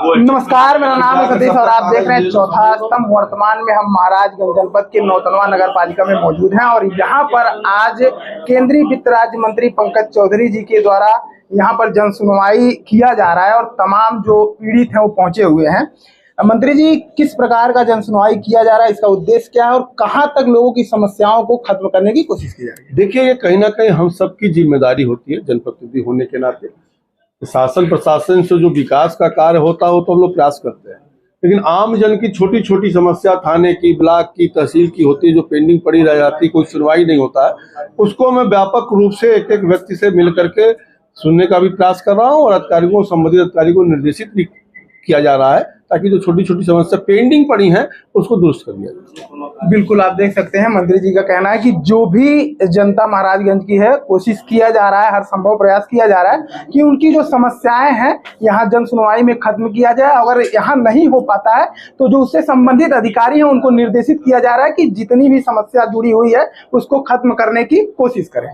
नमस्कार, मेरा नाम है सतीश और आप देख रहे हैं चौथा स्तंभ। वर्तमान में हम महाराजगंज जनपद के नौतनवा नगर पालिका में मौजूद हैं और यहाँ पर आज केंद्रीय वित्त राज्य मंत्री पंकज चौधरी जी के द्वारा यहाँ पर जन सुनवाई किया जा रहा है और तमाम जो पीड़ित हैं वो पहुंचे हुए हैं। मंत्री जी, किस प्रकार का जन सुनवाई किया जा रहा है, इसका उद्देश्य क्या है और कहाँ तक लोगों की समस्याओं को खत्म करने की कोशिश की जा रही है? देखिए, ये कहीं ना कहीं हम सबकी जिम्मेदारी होती है जनप्रतिनिधि होने के नाते। शासन प्रशासन से जो विकास का कार्य होता है वो तो हम लोग प्रयास करते हैं, लेकिन आम जन की छोटी छोटी समस्या थाने की, ब्लॉक की, तहसील की होती है, जो पेंडिंग पड़ी रह जाती है, कोई सुनवाई नहीं होता है, उसको मैं व्यापक रूप से एक एक व्यक्ति से मिल करके सुनने का भी प्रयास कर रहा हूँ और अधिकारियों, संबंधित अधिकारियों को निर्देशित भी किया जा रहा है ताकि जो छोटी छोटी समस्या पेंडिंग पड़ी हैं उसको दुरुस्त कर दिया जाए। बिल्कुल, आप देख सकते हैं मंत्री जी का कहना है कि जो भी जनता महाराजगंज की है, कोशिश किया जा रहा है, हर संभव प्रयास किया जा रहा है कि उनकी जो समस्याएं हैं यहाँ जन सुनवाई में खत्म किया जाए। अगर यहाँ नहीं हो पाता है तो जो उससे संबंधित अधिकारी हैं उनको निर्देशित किया जा रहा है कि जितनी भी समस्या जुड़ी हुई है उसको खत्म करने की कोशिश करें।